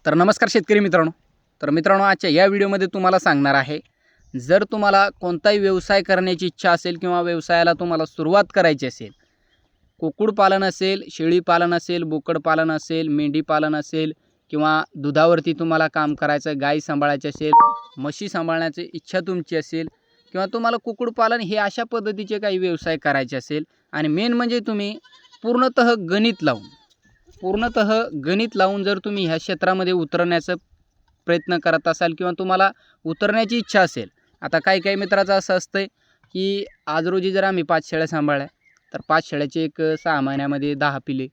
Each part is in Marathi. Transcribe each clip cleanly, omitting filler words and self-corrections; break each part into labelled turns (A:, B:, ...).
A: तर नमस्कार शेतकरी मित्रांनो. तर मित्रांनो, आजच्या या व्हिडिओमध्ये तुम्हाला सांगणार आहे, जर तुम्हाला कोणताही व्यवसाय करण्याची इच्छा असेल किंवा व्यवसायाला तुम्हाला सुरुवात करायची असेल, कुक्कुटपालन असेल, शेळीपालन असेल, बोकडपालन असेल, मेंढीपालन असेल किंवा दुधावरती तुम्हाला काम करायचं, गाय सांभाळायची असेल, म्हशी सांभाळण्याची इच्छा तुमची असेल किंवा तुम्हाला कुक्कुटपालन हे अशा पद्धतीचे काही व्यवसाय करायचे असेल आणि मेन म्हणजे तुम्ही पूर्णतः गणित लावून जर तुम्ही ह्या क्षेत्रामध्ये उतरण्याचा प्रयत्न करत असाल किंवा तुम्हाला उतरण्याची इच्छा असेल. आता काही मित्राचं असं असतं की आज रोजी जर आम्ही 5 शेळ्या सांभाळल्या तर 5 शेळ्याचे एक 6 महिन्यामध्ये 10 पिल्ले,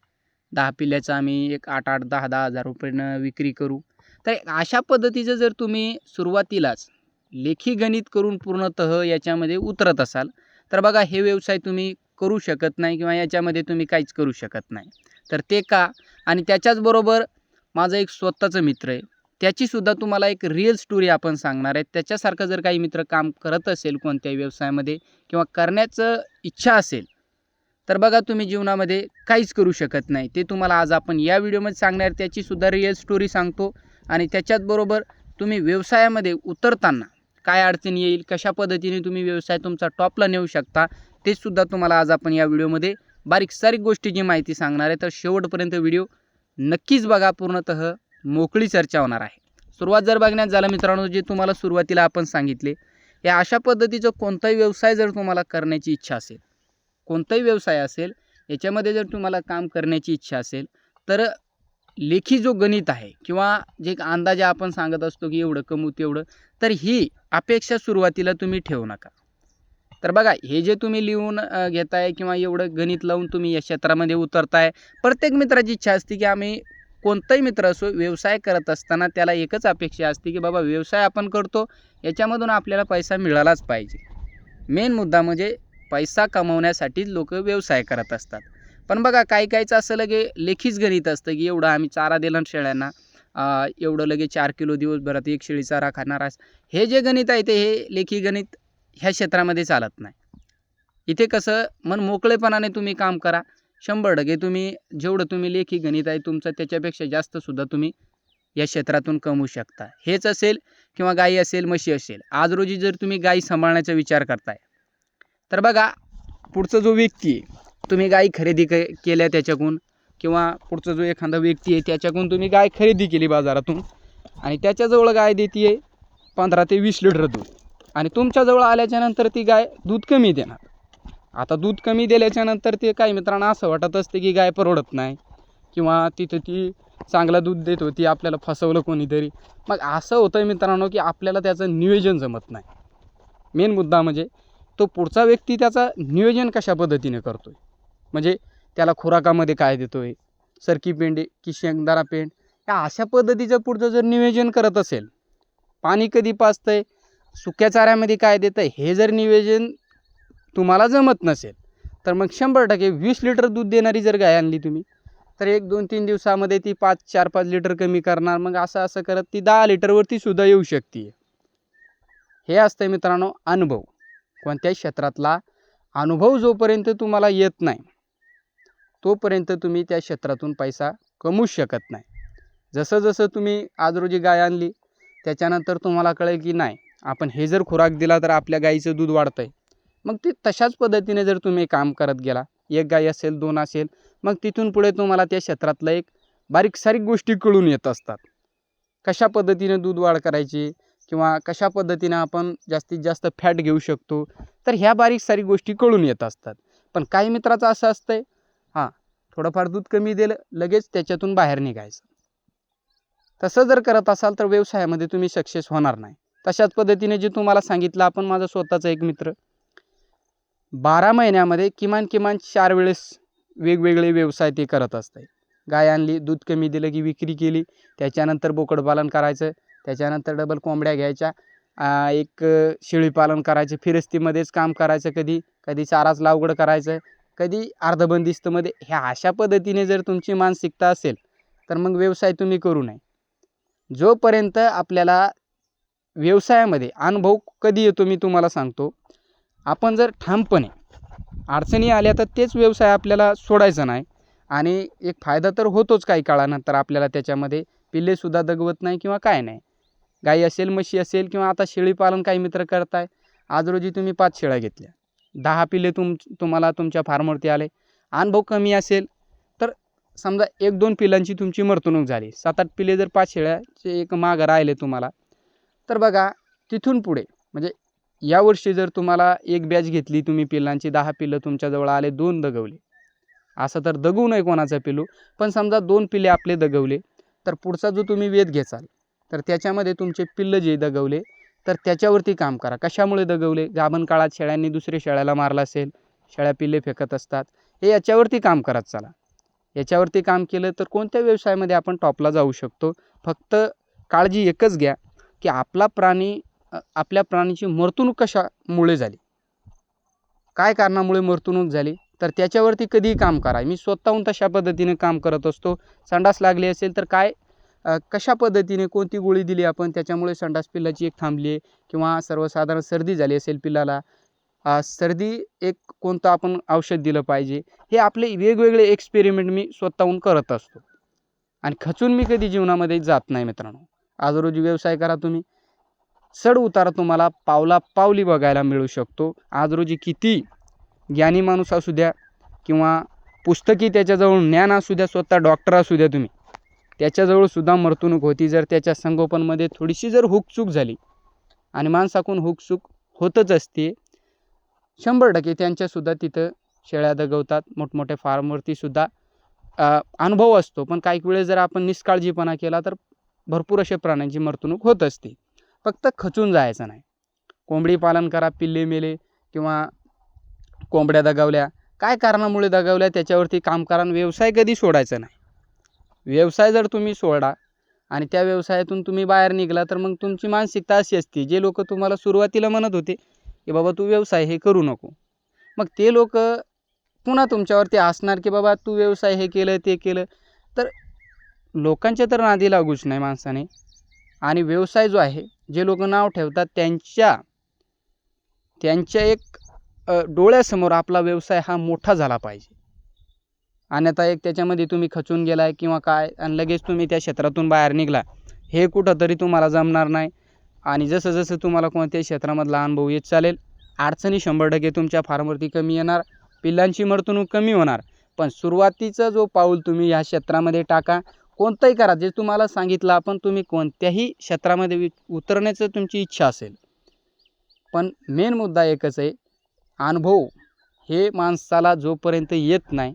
A: 10 पिल्ल्याचं आम्ही एक 8-8, 10-10 हजार रुपयानं विक्री करू. तर अशा पद्धतीचं जर तुम्ही सुरुवातीलाच लेखी गणित करून पूर्णतः याच्यामध्ये उतरत असाल तर बघा, हे व्यवसाय तुम्ही करू शकत नाही किंवा याच्यामध्ये तुम्ही काहीच करू शकत नाही. तर ते का? आणि त्याच्याचबरोबर माझा एक स्वतःचं मित्र आहे, त्याचीसुद्धा तुम्हाला एक रिअल स्टोरी आपण सांगणार आहे. त्याच्यासारखं जर काही मित्र काम करत असेल कोणत्याही व्यवसायामध्ये किंवा करण्याचं इच्छा असेल तर बघा, तुम्ही जीवनामध्ये काहीच करू शकत नाही. ते तुम्हाला आज आपण या व्हिडिओमध्ये सांगणार आहे. त्याचीसुद्धा रिअल स्टोरी सांगतो आणि त्याच्याचबरोबर तुम्ही व्यवसायामध्ये उतरताना काय अडचणी येईल, कशा पद्धतीने तुम्ही व्यवसाय तुमचा टॉपला नेऊ शकता, ते सुद्धा तुम्हाला आज आपण या व्हिडिओमध्ये बारीक गोष्टीची माहिती सांगणार आहे. तर शेवटपर्यंत व्हिडिओ नक्कीच बघा, पूर्णतः मोकळी चर्चा होणार आहे. सुरुवात जर बघण्यात झालं मित्रांनो, जे तुम्हाला सुरुवातीला आपण सांगितले, या अशा पद्धतीचं कोणताही व्यवसाय जर तुम्हाला करण्याची इच्छा असेल, कोणताही व्यवसाय असेल, याच्यामध्ये जर तुम्हाला काम करण्याची इच्छा असेल तर लेखी जो गणित आहे किंवा जे अंदाजे आपण सांगत असतो की एवढं कमवू तेवढं, तर ही अपेक्षा सुरुवातीला तुम्ही ठेवू नका. तर बघा, हे जे तुम्ही लिहून घेताय किंवा एवढं गणित लावून तुम्ही या क्षेत्रामध्ये उतरताय, प्रत्येक मित्राची इच्छा असते की आम्ही कोणताही मित्र असो व्यवसाय करत असताना त्याला एकच अपेक्षा असते की बाबा, व्यवसाय आपण करतो याच्यामधून आपल्याला पैसा मिळालाच पाहिजे. मेन मुद्दा म्हणजे पैसा कमवण्यासाठीच लोक व्यवसाय करत असतात. पण बघा, काहीचं असं लगे लेखीच गणित असतं की एवढं आम्ही चारा दिला शेळ्यांना, एवढं लगे 4 किलो दिवसभरात एक शेळी चारा खाणार. हे जे गणित आहे ते हे लेखी गणित ह्या क्षेत्रामध्ये चालत नाही. इथे कसं मन मोकळेपणाने तुम्ही काम करा. 100% तुम्ही जेवढं तुम्ही लेखी गणित आहे तुमचं त्याच्यापेक्षा जास्त सुद्धा तुम्ही या क्षेत्रातून कमवू शकता. हेच असेल किंवा गाई असेल, म्हशी असेल. आज रोजी जर तुम्ही गाई सांभाळण्याचा विचार करताय तर बघा, पुढचा जो व्यक्ती आहे, तुम्ही गाई खरेदी केल्या त्याच्याकडून किंवा पुढचा जो एखादा व्यक्ती आहे त्याच्याकडून तुम्ही गाय खरेदी केली बाजारातून आणि त्याच्याजवळ गाय देते 15 ते 20 लिटर दूध आणि तुमच्याजवळ आल्याच्यानंतर ती गाय दूध कमी देणार. आता दूध कमी दिल्याच्यानंतर ते काही मित्रांना असं वाटत असते की गाय परवडत नाही किंवा तिथं ती चांगला दूध देत होती, आपल्याला फसवलं कोणीतरी. मग असं होतं मित्रांनो की आपल्याला त्याचं नियोजन जमत नाही. मेन मुद्दा म्हणजे तो पुढचा व्यक्ती त्याचा नियोजन कशा पद्धतीने करतोय, म्हणजे त्याला खुराकामध्ये काय देतोय, सरकी पेंड की शेंगदाणा पेंड, या अशा पद्धतीचं पुढचं जर नियोजन करत असेल, पाणी कधी पाजतंय, सुक्या चाऱ्यामध्ये काय देतं, हे जर नियोजन तुम्हाला जमत नसेल तर मग 100% 20 लिटर दूध देणारी जर गाय आणली तुम्ही तर 1-2-3 दिवसामध्ये ती 4-5 लिटर कमी करणार. मग असं करत ती 10 लिटरवरती सुद्धा येऊ शकते. हे असतं मित्रांनो अनुभव. कोणत्याही क्षेत्रातला अनुभव जोपर्यंत तुम्हाला येत नाही तोपर्यंत तुम्ही त्या क्षेत्रातून पैसा कमवू शकत नाही. जसं तुम्ही आज रोजी गाय आणली त्याच्यानंतर तुम्हाला कळेल की नाही, आपण हे जर खुराक दिला तर आपल्या गाईचं दूध वाढतंय, मग ते तशाच पद्धतीने जर तुम्ही काम करत गेला, 1 गाय असेल, 2 असेल, मग तिथून पुढे तुम्हाला त्या क्षेत्रातलं एक बारीक गोष्टी कळून येत असतात. कशा पद्धतीने दूध वाढ करायची किंवा कशा पद्धतीने आपण जास्तीत जास्त फॅट घेऊ शकतो, तर ह्या बारीक गोष्टी कळून येत असतात. पण काही मित्राचं असं असतंय, थोडंफार दूध कमी दिलं लगेच त्याच्यातून बाहेर निघायचं. तसं जर करत असाल तर व्यवसायामध्ये तुम्ही सक्सेस होणार नाही. तशाच पद्धतीने जे तुम्हाला सांगितलं, आपण माझा स्वतःचा एक मित्र 12 महिन्यामध्ये किमान 4 वेळेस वेगवेगळे व्यवसाय ते करत असते. गाय आणली, दूध कमी दिलं की विक्री केली, त्याच्यानंतर बोकडपालन करायचं, त्याच्यानंतर डबल कोंबड्या घ्यायच्या, एक शेळीपालन करायचं, फिरस्तीमध्येच काम करायचं, कधी चाराच लावगड करायचं, कधी अर्धबंदिस्तमध्ये. ह्या अशा पद्धतीने जर तुमची मानसिकता असेल तर मग व्यवसाय तुम्ही करू नये. जोपर्यंत आपल्याला व्यवसायामध्ये अनुभव कधी येतो मी तुम्हाला सांगतो, आपण जर ठामपणे अडचणी आल्या तर तेच व्यवसाय आपल्याला सोडायचा नाही आणि एक फायदा तर होतोच काही काळानंतर आपल्याला त्याच्यामध्ये पिल्लेसुद्धा दगवत नाही किंवा काय नाही. गाई असेल, म्हशी असेल किंवा आता शेळीपालन काही मित्र करताय. आज रोजी तुम्ही 5 शेळ्या घेतल्या, 10 पिल्ले तुम्हाला तुमच्या फार्मवरती आले. अनुभव कमी असेल तर समजा 1-2 पिल्लांची तुमची मरतणूक झाली. 7-8 पिल्ले जर 5 शेळ्याचे एक मागं राहिले तुम्हाला, तर बघा तिथून पुढे म्हणजे यावर्षी जर तुम्हाला एक बॅच घेतली तुम्ही पिल्लांची, 10 पिल्लं तुमच्याजवळ आले, 2 दगवले. असं तर दगवू नये कोणाचं पिल्लू, पण समजा 2 पिल्ले आपले दगवले, तर पुढचा जो तुम्ही वेध घ्याल तर त्याच्यामध्ये तुमचे पिल्लं जे दगवले तर त्याच्यावरती काम करा. कशामुळे दगवले? गाभण काळात शेळ्यांनी दुसऱ्या शेळ्याला मारलं असेल, शेळ्या पिल्ले फेकत असतात, हे याच्यावरती काम करत चला. याच्यावरती काम केलं तर कोणत्या व्यवसायामध्ये आपण टॉपला जाऊ शकतो. फक्त काळजी एकच घ्या की आपल्या प्राणीची मरतणूक कशामुळे झाली, काय कारणामुळे मरतणूक झाली, तर त्याच्यावरती कधीही काम करा. मी स्वतःहून तशा पद्धतीने काम करत असतो. संडास लागली असेल तर कशा पद्धतीने कोणती गोळी दिली आपण, त्याच्यामुळे संडास पिल्लाची एक थांबली आहे, किंवा सर्वसाधारण सर्दी झाली असेल पिल्लाला, सर्दी एक कोणतं आपण औषध दिलं पाहिजे, हे आपले वेगवेगळे एक्सपेरिमेंट मी स्वतःहून करत असतो. आणि खचून मी कधी जीवनामध्ये जात नाही मित्रांनो. आज रोजी व्यवसाय करा तुम्ही, चढ उतार तुम्हाला पावला पावली बघायला मिळू शकतो. आज रोजी किती ज्ञानी माणूस असू द्या किंवा पुस्तकी त्याच्याजवळ ज्ञान असू द्या, स्वतः डॉक्टर असू द्या तुम्ही, त्याच्याजवळ सुद्धा मरतणूक होती जर त्याच्या संगोपनमध्ये थोडीशी जर हुकचूक झाली. आणि माणसाकडून हुकचूक होतच असते. 100% त्यांच्यासुद्धा तिथं शेळ्या दगवतात. मोठमोठ्या फार्मवरती सुद्धा अनुभव असतो, पण काही वेळेस जर आपण निष्काळजीपणा केला तर भरपूर अशा प्राण्यांची मरतणूक होत असते. फक्त खचून जायचं नाही. कोंबडी पालन करा, पिल्ले मेले किंवा कोंबड्या दगावल्या, काय कारणामुळे दगावल्या त्याच्यावरती काम करा. व्यवसाय कधी सोडायचा नाही. व्यवसाय जर तुम्ही सोडा आणि त्या व्यवसायातून तुम्ही बाहेर निघाला तर मग तुमची मानसिकता अशी असते, जे लोक तुम्हाला सुरुवातीला म्हणत होते की बाबा तू व्यवसाय हे करू नको, मग ते लोक पुन्हा तुमच्यावरती हसणार की बाबा तू व्यवसाय हे केलं ते केलं. तर लोकांच्या तर नादी लागूच नाही माणसाने. आणि व्यवसाय जो आहे, जे लोक नाव ठेवतात त्यांच्या एक डोळ्यासमोर आपला व्यवसाय हा मोठा झाला पाहिजे. अन्यथा एक त्याच्यामध्ये तुम्ही खचून गेलाय किंवा काय आणि लगेच तुम्ही त्या क्षेत्रातून बाहेर निघला, हे कुठंतरी तुम्हाला जमणार नाही. आणि जसं जसं तुम्हाला कोणत्याही क्षेत्रामधला अनुभव येत चालेल, अडचणी 100% तुमच्या फार्मवरती कमी येणार, पिल्लांची मरतणूक कमी होणार. पण सुरुवातीचा जो पाऊल तुम्ही ह्या क्षेत्रामध्ये टाका, कोणतंही करा, जे तुम्हाला सांगितलं आपण, तुम्ही कोणत्याही क्षेत्रामध्ये उतरण्याचं तुमची इच्छा असेल, पण मेन मुद्दा एकच आहे, अनुभव हे माणसाला जोपर्यंत येत नाही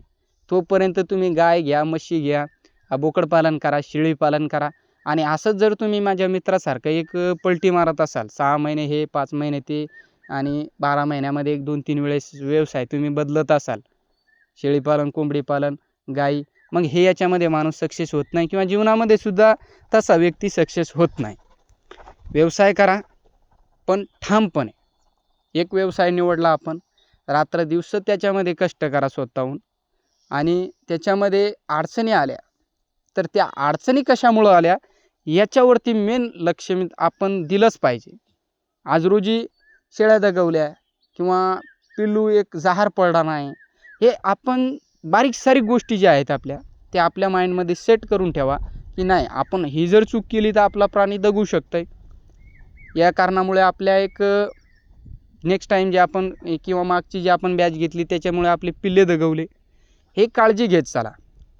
A: तोपर्यंत तुम्ही गाय घ्या, म्हशी घ्या, बोकडपालन करा, शेळीपालन करा. आणि असंच जर तुम्ही माझ्या मित्रासारखं एक पलटी मारत असाल, 6 महिने हे 5 महिने ते आणि 12 महिन्यामध्ये 1-2-3 वेळेस व्यवसाय तुम्ही बदलत असाल, शेळीपालन, कोंबडीपालन, गाई, मग हे याच्यामध्ये माणूस सक्सेस होत नाही किंवा जीवनामध्ये सुद्धा तसा व्यक्ती सक्सेस होत नाही. व्यवसाय करा पण ठामपणे. एक व्यवसाय निवडला आपण, रात्र दिवस त्याच्यामध्ये कष्ट करा स्वतःहून. आणि त्याच्यामध्ये अडचणी आल्या तर त्या अडचणी कशामुळं आल्या याच्यावरती मेन लक्ष आपण दिलंच पाहिजे. आज रोजी शेळ्या दगवल्या किंवा पिल्लू एक जहार पडला नाही, हे आपण बारीक सारीक गोष्टी ज्या आहेत त्या आपल्या माइंडमध्ये सेट करून ठेवा की नाही, आपण ही जर चूक केली तर आपला प्राणी दगू शकतंय. या कारणामुळे आपल्या एक नेक्स्ट टाईम जे आपण किंवा मागची जी आपण बॅच घेतली त्याच्यामुळे आपले पिल्ले दगवले, हे काळजी घेत चला.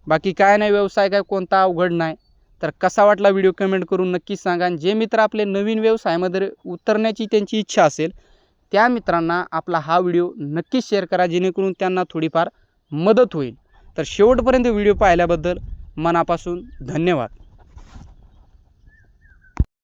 A: बाकी काय नाही, व्यवसाय काय कोणता अवघड नाही. तर कसा वाटला व्हिडिओ कमेंट करून नक्कीच सांगा. आणि जे मित्र आपले नवीन व्यवसायामध्ये उतरण्याची त्यांची इच्छा असेल त्या मित्रांना आपला हा व्हिडिओ नक्कीच शेअर करा, जेणेकरून त्यांना थोडीफार मदत होईल. तर शेवटपर्यंत व्हिडिओ पाहिल्याबद्दल मनापासून धन्यवाद.